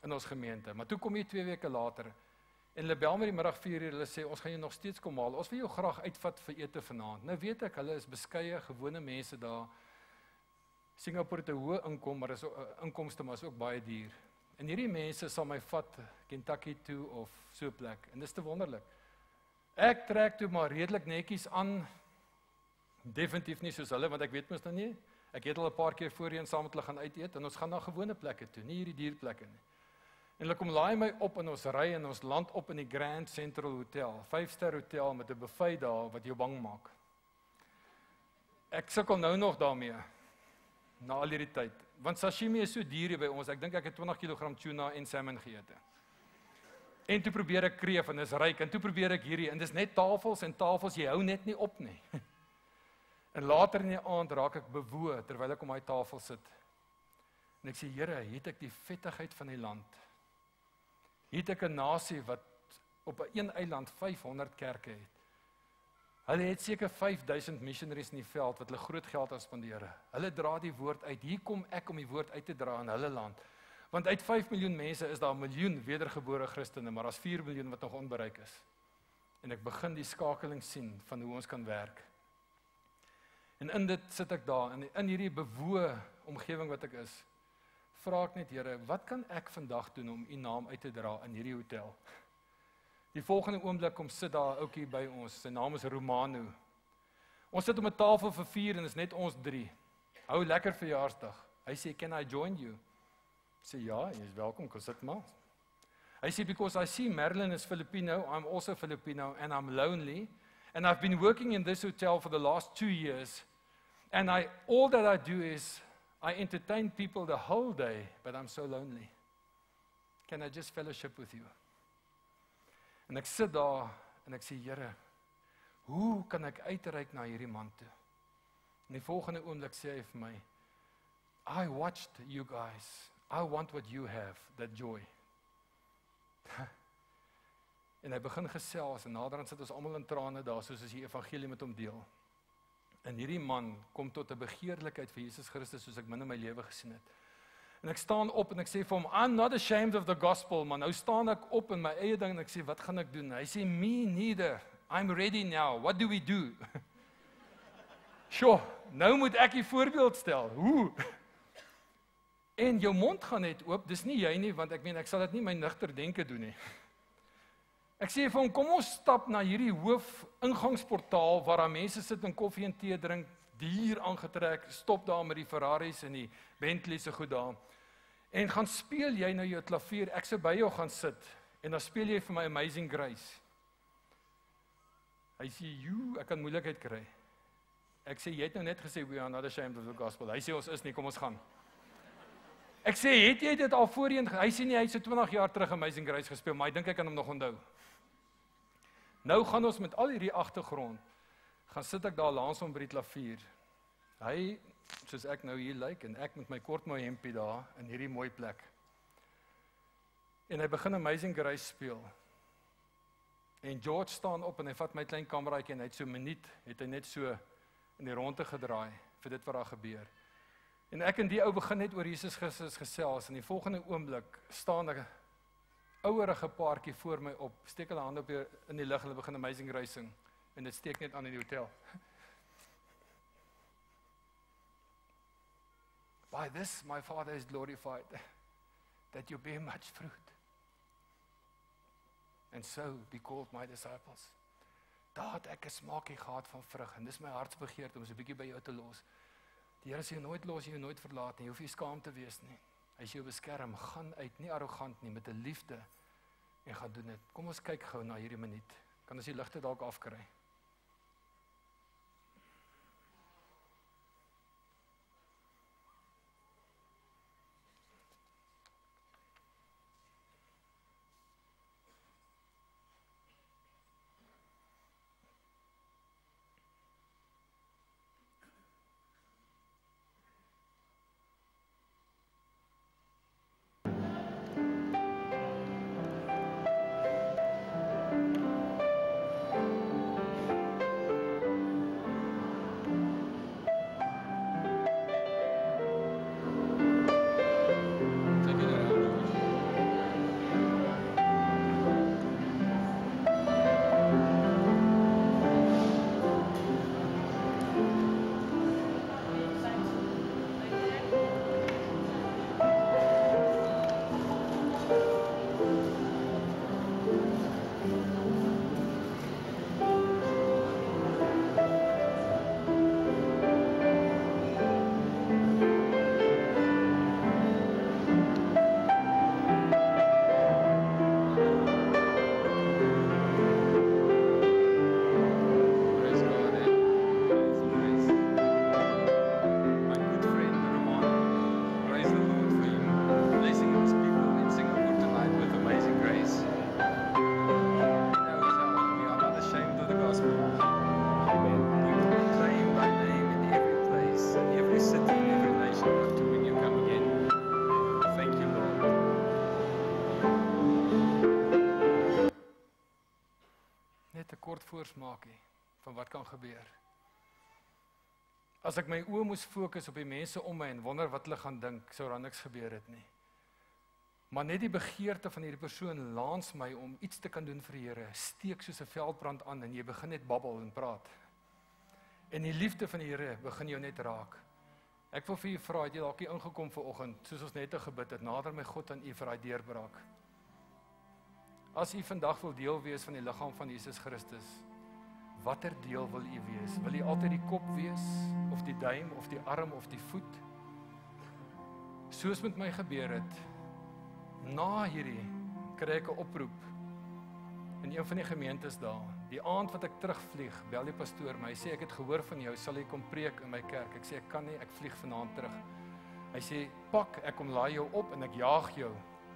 in ons gemeente, maar toe kom jy 2 weke later, en hulle bel my die middag 4 uur, hulle sê, ons gaan jou nog steeds kom haal, ons wil jou graag uitvat vir ete vanaand. Nou weet ek, hulle is beskeie, gewone mense daar, Singapore het 'n hoë inkomste, maar is ook baie duur. En hierdie mense sal my vat Kentucky toe of so 'n plek. En dis te wonderlik. Ek trek toe maar redelik netjies aan. Definitief nie soos hulle, want ek weet mos nou nie. Ek het al 'n paar keer voorheen saam met hulle gaan uit eet en ons gaan na gewone plekke toe, nie hierdie dierplekke nie. En hulle kom laai my op en ons ry en ons land op in die Grand Central Hotel, 5-ster hotel met 'n buffet daar wat jou bang maak. Ek sukkel nou nog daarmee. Na al hierdie tyd, want sashimi is so duur hier by ons, ek dink ek het 20 kg tuna en salmon geëte. En toe probeer ek kreef, en dis ryk, en toe probeer ek hierdie, en dis net tafels, en tafels, jy hou net nie op nie. En later in die aand raak ek bewoe, terwyl ek om my tafel sit. En ek sê, Here, hier het ek die vettigheid van die land. Hier het ek 'n nasie wat op 'n een eiland 500 kerke het. Hulle het seker 5000 missionaries in die veld wat hulle groot geld aan spandeer. Hulle dra die woord uit. Hier kom ek om die woord uit te dra in hulle land. Want uit 5 miljoen mense is daar 1 miljoen wedergebore Christene, maar daar's 4 miljoen wat nog onbereik is. En ek begin die skakeling sien van hoe ons kan werk. En in dit sit ek daar, en in hierdie bewoë omgewing wat ek is, vra ek net, Here, wat kan ek vandag doen om u naam uit te dra in hierdie hotel? Die volgende oomblik kom sit daar 'n ouetjie by ons, sy naam is Romano. Ons sit om 'n tafel vir 4 en is net ons 3. Hou lekker verjaarsdag. Hy sê, can I join you? Ek sê, ja, jy is welkom, kom sit maar. Hy sê, because I see Marilyn is Filipino, I'm also Filipino, and I'm lonely, and I've been working in this hotel for the last 2 years, and all that I do is, I entertain people the whole day, but I'm so lonely. Can I just fellowship with you? En ek sit daar, en ek sê, Here, hoe kan ek uitreik na hierdie man toe? En die volgende oomblik sê hy vir my, I watched you guys, I want what you have, that joy. En hy begin gesels, en naderhand sit ons almal in trane daar, soos as die evangelie met hom deel. En hierdie man kom tot 'n begeerlikheid vir Jesus Christus, soos ek min in my lewe gesien het. En ek staan op en ek sê vir hom, I'm not ashamed of the gospel, man. Nou staan ek op in my eie ding en ek sê, wat gaan ek doen? Hy sê, me neither. I'm ready now. What do we do? Sjoe, nou moet ek die voorbeeld stel. Hoe? En jou mond gaan net oop, dis nie jy nie, want ek meen, ek sal dit nie my nigter denke doen nie. Ek sê vir hom, kom ons stap na hierdie hoof ingangsportaal, waar daar mense sit en koffie en tee drink, dier aangetrek, stop daar met die Ferraris en die Bentleys se goed daar. En gaan speel jy nou jou klavier, ek sou by jou gaan sit, en dan speel jy vir my Amazing Grace. Hy sê, ek kan moeilikheid kry. Ek sê, jy het nou net gesê, we are not ashamed of the gospel. Hy sê, ons is nie, kom ons gaan. Ek sê, het jy dit al voorheen, hy sê nie, hy het so 20 jaar terug Amazing Grace gespeel, maar ek dink ek kan hom nog onthou. Nou gaan ons met al hierdie agtergrond, gaan sit ek daar langs hom by die klavier. Hy, soos ek nou hier lyk, en ek met my kort mooi hempie daar, in hierdie mooi plek. En hy begin Amazing Grace speel. En George staan op, en hy vat my klein kameraatjie, en hy het so 'n minuut, het hy net so in die ronde gedraai, vir dit wat daar gebeur. En ek en die ou begin net oor Jesus Christus gesels, en die volgende oomblik staan 'n ouerige paartjie voor my op, steek hulle hande op in die lug, hulle begin Amazing Grace sing, en dit steek net aan in die hotel. By this my Father is glorified, that you bear much fruit, and so be called my disciples. Daar het ek 'n smaakie gehad van vrug, en dis my hartsbegeerte om so 'n bietjie by jou te los. Die Here sê, nooit los jy nooit verlaat nie, jy hoef nie skaam te wees nie. Hy sê jou beskerm, gaan uit, nie arrogant nie, met 'n liefde, en gaan doen dit. Kom ons kyk gou na hierdie minuut. Kan ons die ligte dalk afkry? Voorsmaakie van wat kan gebeur. As ek my oë moes fokus op die mense om my en wonder wat hulle gaan dink, sou daar niks gebeur het nie. Maar net die begeerte van hierdie persoon laans my om iets te kan doen vir die Here, steek soos 'n veldbrand aan en jy begin net babbel en praat. En die liefde van die Here begin jou net raak. Ek wil vir u vra, het jy dalk hier ingekom vanoggend, soos ons net gebid het, nader my God aan u vir daai deurbraak. As u vandag wil deel wees van die liggaam van Jesus Christus, watter deel wil u wees? Wil u altyd die kop wees, of die duim, of die arm, of die voet? Soos met my gebeur het, na hierdie kry ek 'n oproep in een van die gemeentes daar. Die aand wat ek terugvlieg, bel die pastoor my, hy sê, ek het gehoor van jou, sal jy kom preek in my kerk? Ek sê, ek kan nie, ek vlieg vanaand terug. Hy sê, pak, ek kom laai jou op en ek jaag jou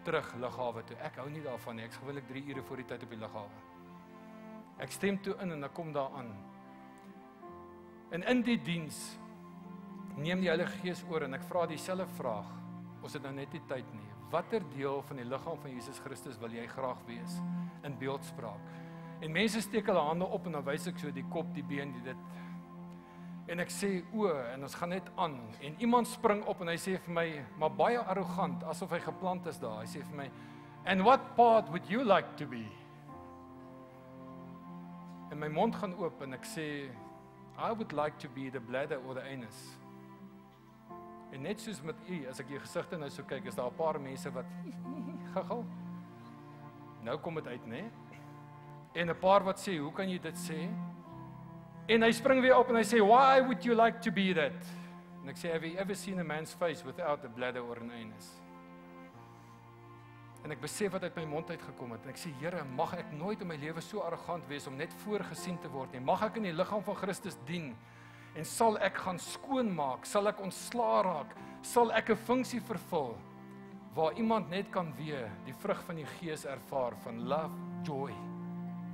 terug lughawe toe. Ek hou nie daarvan nie, ek is gewoonlik 3 ure voor die tyd op die lughawe. Ek stem toe in en ek kom daar aan. En in die diens neem die Heilige Gees oor en ek vra dieselfde vraag. Ons het nou net nie tyd nie. Watter deel van die liggaam van Jesus Christus wil jy graag wees in beeldspraak? En mense steek hulle hande op en dan wys ek so die kop, die been, die dit. En ek sê o, en ons gaan net aan. En iemand spring op en hy sê vir my, maar baie arrogant, asof hy geplant is daar. Hy sê vir my, and what part would you like to be? En my mond gaan oop en ek sê, I would like to be the bladder or the anus. En net soos met u, as ek jou gesigte nou so kyk, is daar 'n paar mense wat gagal. Nou kom dit uit, né? En 'n paar wat sê, hoe kan jy dit sê? En hy spring weer op en hy sê, why would you like to be that? En ek sê, have you ever seen a man's face without a bladder or an anus? En ek besef wat uit my mond uitgekom het. En ek sê, Here, mag ek nooit in my lewe so arrogant wees om net voorgesien te word nie. Mag ek in die liggaam van Christus dien en sal ek gaan skoonmaak, sal ek ontslaa raak, sal ek 'n funksie vervul waar iemand net kan weer die vrug van die Gees ervaar van love, joy,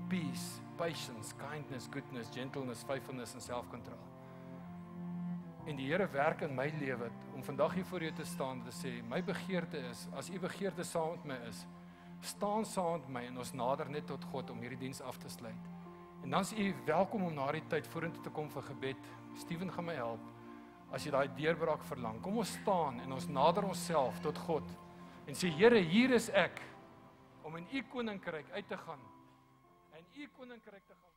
peace, patience, kindness, goodness, gentleness, faithfulness en self-control. En die Here werk in my lewe om vandag hier voor u te staan en te sê, my begeerte is, as u begeerte saam met my is, staan saam met my en ons nader net tot God om hierdie diens af te sluit. En dan is u welkom om na die tyd vorentoe te kom vir gebed. Steven gaan my help as jy daai deurbraak verlang. Kom ons staan en ons nader onsself tot God en sê, Here, hier is ek om in u koninkryk uit te gaan. In u koninkryk te gaan.